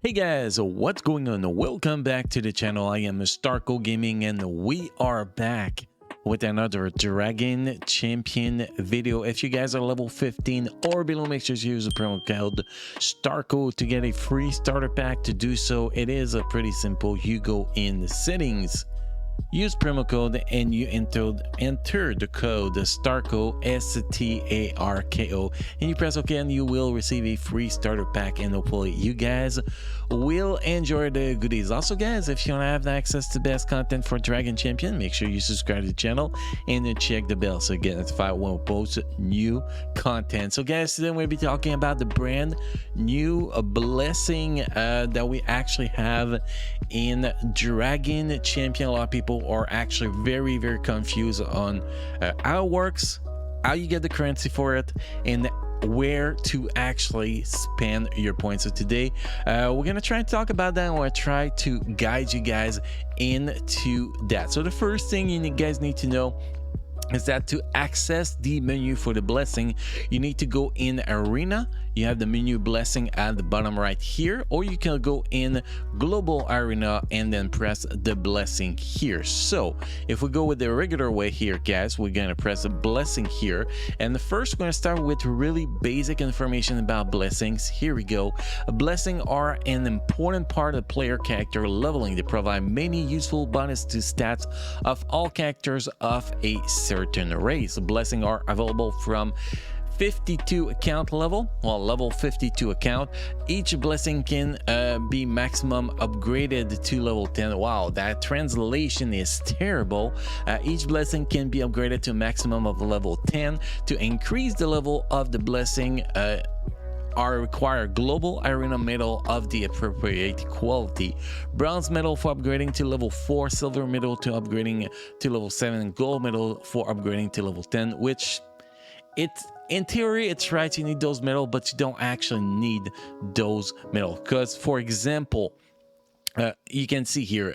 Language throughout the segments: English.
Hey guys, what's going on? Welcome back to the channel. I am Starco Gaming and we are back with another Dragon Champion video. If you guys are level 15 or below, make sure you use the promo code STARCO to get a free starter pack. To do so, it is pretty simple. You go in the settings, use promo code, and you enter the code STARCO, STARKO, and you press OK, and you will receive a free starter pack, and hopefully you guys will enjoy the goodies. Also guys, if you want to have access to best content for Dragon Champion, make sure you subscribe to the channel and check the bell so you get notified when we post new content. So guys, today we're going to be talking about the brand new blessing that we actually have in Dragon Champion. A lot of people are actually very confused on how it works, how you get the currency for it, and where to actually spend your points. So today we're gonna try and talk about that, and we'll try to guide you guys into that. So the first thing you guys need to know is that to access the menu for the blessing, you need to go in Arena. You have the menu blessing at the bottom right here, or you can go in Global Arena and then press the blessing here. So if we go with the regular way here, guys, we're gonna press the blessing here, and the first we're gonna start with really basic information about blessings. Here we go. Blessings are an important part of player character leveling. They provide many useful bonus to stats of all characters of a certain race. Blessings are available from 52 account level, level 52 account. Each blessing can be maximum upgraded to level 10. Wow, that translation is terrible. Each blessing can be upgraded to a maximum of level 10. To increase the level of the blessing, are required global arena medal of the appropriate quality, bronze medal for upgrading to level 4, silver medal to upgrading to level 7, gold medal for upgrading to level 10, which it's in theory it's right, you need those medal, but you don't actually need those medal, because for example, you can see here,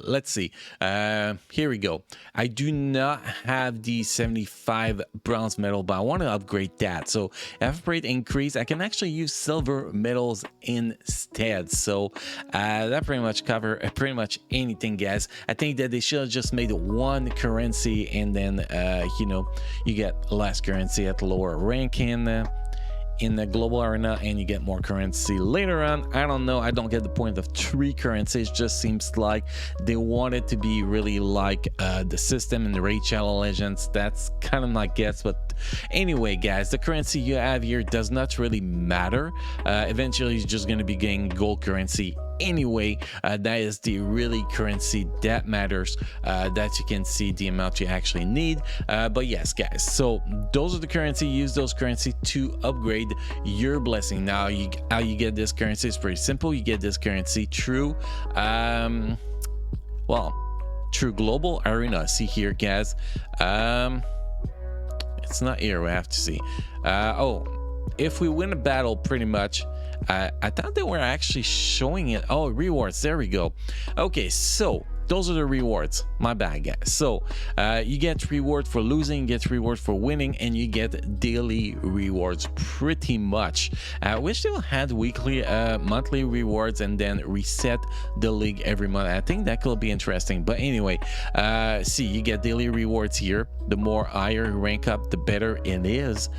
let's see, here we go. I do not have the 75 bronze medal, but I want to upgrade that. So if upgrade increase, I can actually use silver medals instead. So that pretty much cover pretty much anything, guys. I think that they should have just made one currency, and then you know, you get less currency at lower rank in the global arena, and you get more currency later on. I don't know, I don't get the point of 3 currencies. Just seems like they wanted to be really like the system in the Raid Shadow Legends. That's kind of my guess, but anyway guys, the currency you have here does not really matter. Eventually you're just going to be getting gold currency anyway. That is the really currency that matters, that you can see the amount you actually need. But yes guys, so those are the currency. Use those currency to upgrade your blessing. Now how you get this currency is pretty simple. You get this currency through through global arena. See here guys, it's not here, we have to see. If we win a battle, pretty much, I thought they were actually showing it. Oh, rewards, there we go. Okay, so those are the rewards. My bad guys. So you get reward for losing, you get reward for winning, and you get daily rewards pretty much. I wish they had weekly monthly rewards and then reset the league every month. I think that could be interesting. But anyway, see, you get daily rewards here. The more higher you rank up, the better it is.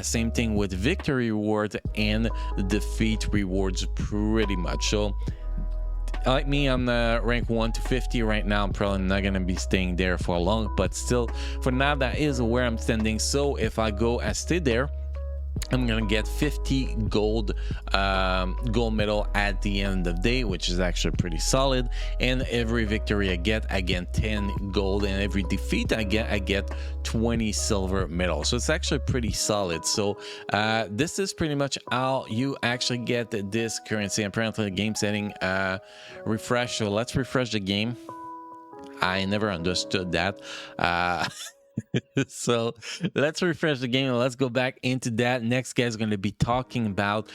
Same thing with victory rewards and defeat rewards pretty much. So like me, I'm rank 1 to 50 right now. I'm probably not gonna be staying there for long, but still for now that is where I'm standing. So if I go and stay there, I'm gonna get 50 gold medal at the end of the day, which is actually pretty solid. And every victory I get 10 gold, and every defeat I get 20 silver medal. So it's actually pretty solid. So this is pretty much how you actually get this currency. Apparently the game setting refresh, so let's refresh the game. I never understood that. So let's refresh the game and let's go back into that. Next guy is going to be talking about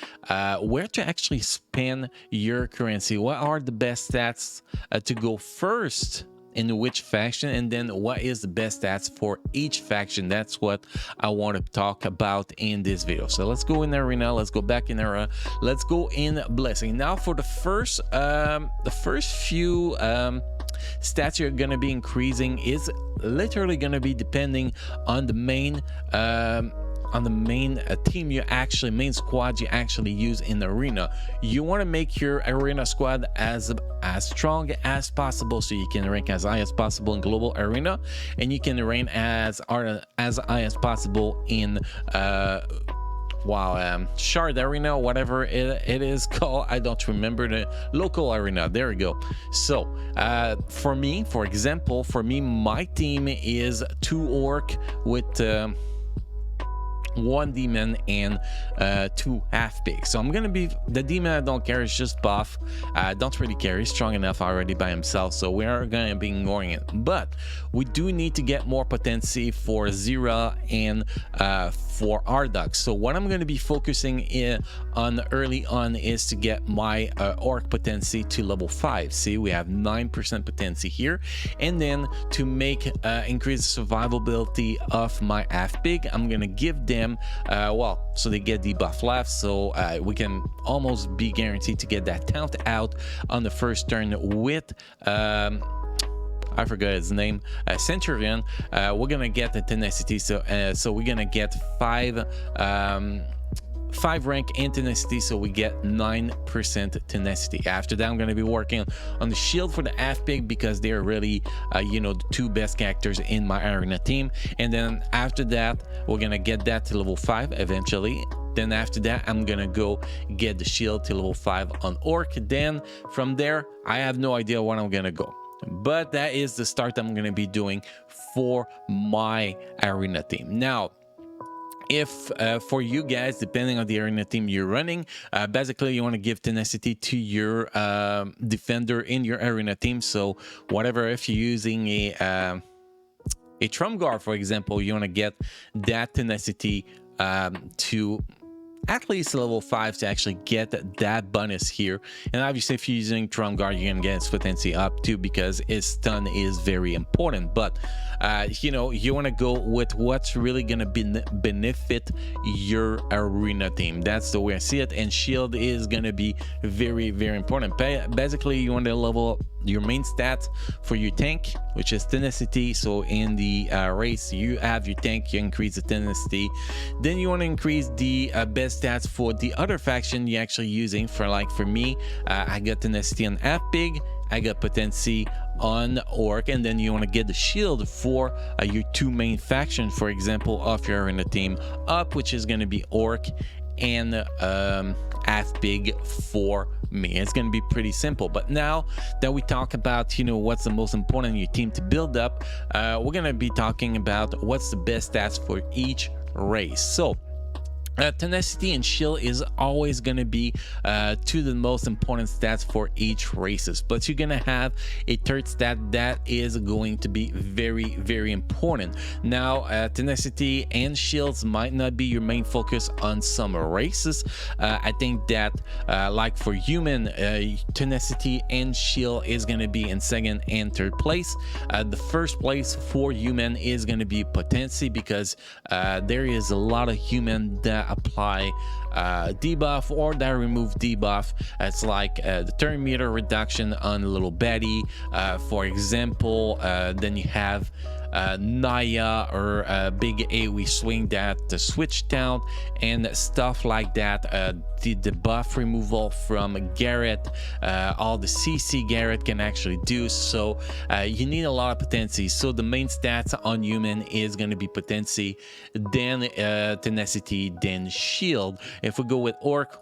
where to actually spend your currency. What are the best stats to go first in which faction, and then what is the best stats for each faction. That's what I want to talk about in this video. So let's go in arena, let's go back in era, let's go in blessing. Now for the first few stats you're gonna be increasing is literally gonna be depending on the main team you actually, main squad you actually use in the arena. You want to make your arena squad as strong as possible, so you can rank as high as possible in global arena, and you can rank as high as possible in shard arena, whatever it is called. I don't remember the local arena. There we go. So for me, for example, my team is 2 orc with 1 demon and 2 half pigs. So I'm gonna be the demon. I don't care, it's just buff. I don't really care, he's strong enough already by himself, so we are gonna be ignoring it. But we do need to get more potency for Zira and for Ardux. So what I'm gonna be focusing on early on is to get my orc potency to level 5. See, we have 9% potency here, and then to make increase the survivability of my half pig, I'm gonna give them so they get debuff left, so we can almost be guaranteed to get that taunt out on the first turn with I forgot his name, Centurion. We're gonna get the tenacity, so we're gonna get 5 rank in tenacity, so we get 9% tenacity. After that, I'm going to be working on the shield for the half pig, because they're really the 2 best characters in my arena team. And then after that, we're going to get that to level 5 eventually. Then after that, I'm gonna go get the shield to level 5 on orc. Then from there, I have no idea where I'm gonna go, but that is the start I'm gonna be doing for my arena team. Now, if for you guys, depending on the arena team you're running, basically you want to give tenacity to your defender in your arena team. So whatever, if you're using a trump guard, for example, you want to get that tenacity to at least level 5 to actually get that bonus here. And obviously, if you're using trump guard, you're gonna get its potency up too, because its stun is very important. But you want to go with what's really gonna benefit your arena team. That's the way I see it. And shield is gonna be very, very important. Basically, you want to level up your main stats for your tank, which is tenacity. So in the race, you have your tank, you increase the tenacity. Then you want to increase the best stats for the other faction you're actually using. For me, I got tenacity on half pig, I got potency on orc, and then you want to get the shield for your 2 main factions, for example, of your arena team up, which is going to be orc and half pig for me. It's going to be pretty simple. But now that we talk about what's the most important in your team to build up, we're going to be talking about what's the best stats for each race. So tenacity and shield is always going to be 2 of the most important stats for each races, but you're going to have a third stat that is going to be very, very important. Now tenacity and shields might not be your main focus on some races. I think that like for human, tenacity and shield is going to be in 2nd and 3rd place. The 1st place for human is going to be potency, because there is a lot of human that apply debuff or that remove debuff. It's like the turn meter reduction on little Betty, for example. Then you have Naya or big AoE swing that the switch down and stuff like that. The buff removal from Garrett, all the CC Garrett can actually do. So you need a lot of potency. So the main stats on human is going to be potency, then tenacity, then shield. If we go with orc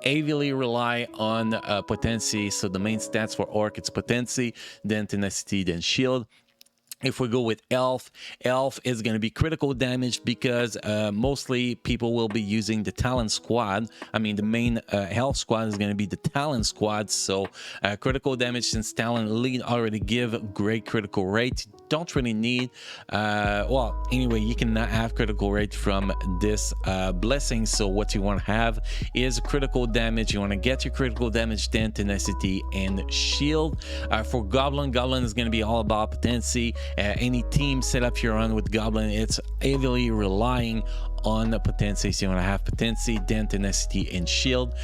heavily rely on potency. So the main stats for orc, it's potency, then tenacity, then shield. If we go with elf is going to be critical damage, because mostly people will be using the talent squad. I mean, the main health squad is going to be the talent squad. So critical damage, since talent lead already give great critical rate, don't really need. Well, anyway, you cannot have critical rate from this blessing. So what you want to have is critical damage. You want to get your critical damage, then tenacity and shield. For Goblin is going to be all about potency. Any team setup you're on with Goblin, it's heavily relying on the potency. So you want to have potency, then tenacity and shield.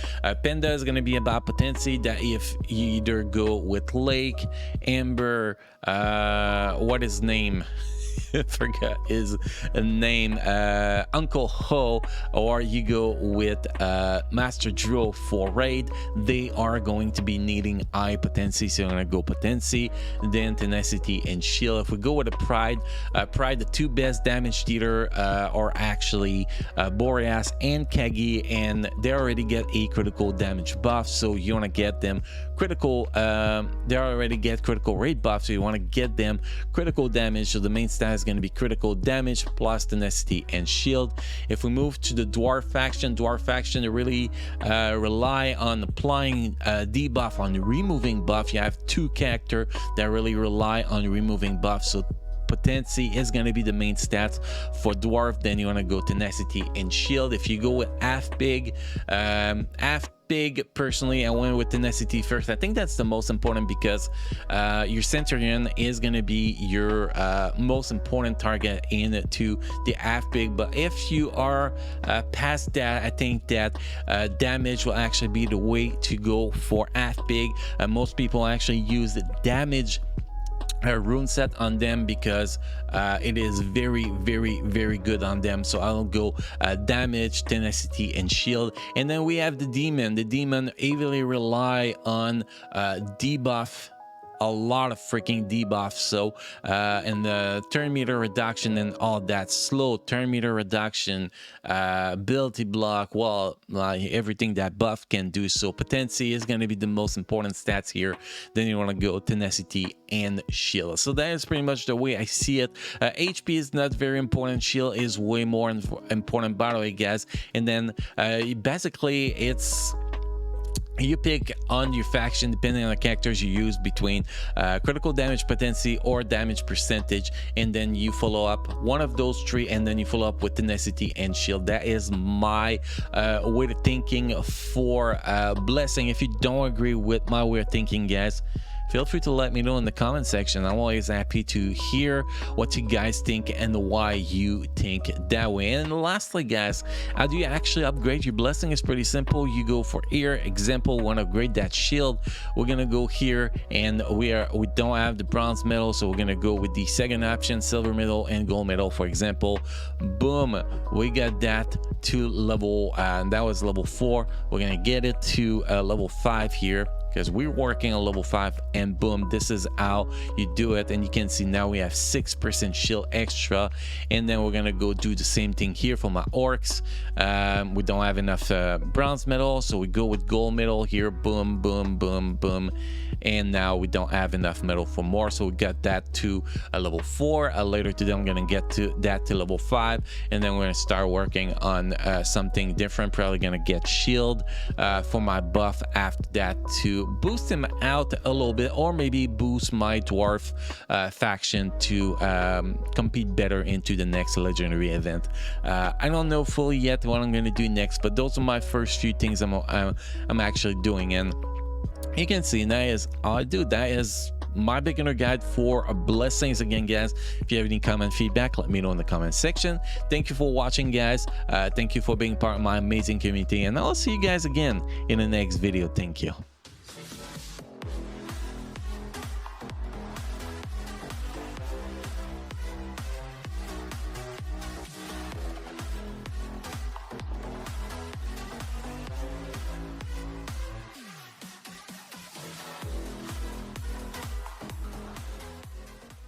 Penda is going to be about potency, that if you either go with Lake, Amber, what is name? Forgot his name, Uncle Ho, or you go with Master Dro for raid, they are going to be needing high potency. So you're going to go potency, then tenacity and shield. If we go with a Pride, the two best damage dealer are actually Boreas and Kagi, and they already get a critical damage buff, so you want to get them critical. They already get critical rate buff, so you want to get them critical damage. So the main stat is going to be critical damage plus tenacity and shield. If we move to the Dwarf faction, they really rely on applying debuff on removing buff. You have two characters that really rely on removing buff, so potency is going to be the main stats for Dwarf. Then you want to go tenacity and shield. If you go with half big, personally I went with tenacity first. I think that's the most important because your Centurion is going to be your most important target into the half big. But if you are past that, I think that damage will actually be the way to go for half big. Most people actually use the damage rune set on them because it is very good on them. So I'll go damage, tenacity and shield. And then we have the demon heavily rely on debuff, a lot of freaking debuffs. So and the turn meter reduction and all that, slow turn meter reduction, ability block, well, everything that buff can do. So potency is going to be the most important stats here. Then you want to go tenacity and shield. So that is pretty much the way I see it. HP is not very important, shield is way more important, by the way, guys. And then basically it's you pick on your faction depending on the characters you use between critical damage potency or damage percentage, and then you follow up one of those three, and then you follow up with tenacity and shield. That is my way of thinking for blessing. If you don't agree with my way of thinking, guys, feel free to let me know in the comment section. I'm always happy to hear what you guys think and why you think that way. And lastly, guys, how do you actually upgrade your blessing? Is pretty simple. You go for here, example, want to upgrade that shield. We're gonna go here, and we don't have the bronze medal, so we're gonna go with the second option, silver medal and gold medal, for example. Boom, we got that to level that was level 4. We're gonna get it to level 5 here, because we're working on level 5, and boom, this is how you do it. And you can see now we have 6% shield extra. And then we're gonna go do the same thing here for my orcs. We don't have enough bronze medal, so we go with gold medal here. Boom, boom, boom, boom. And now we don't have enough medal for more, so we got that to a level 4. Later today I'm gonna get to that to level 5, and then we're gonna start working on something different. Probably gonna get shield for my buff after that to boost him out a little bit, or maybe boost my Dwarf faction to compete better into the next legendary event. I don't know fully yet what I'm gonna do next, but those are my first few things I'm actually doing. And you can see that is all I do. That is my beginner guide for blessings. Again, guys, if you have any comment feedback, let me know in the comment section. Thank you for watching, guys. Thank you for being part of my amazing community, and I'll see you guys again in the next video. Thank you.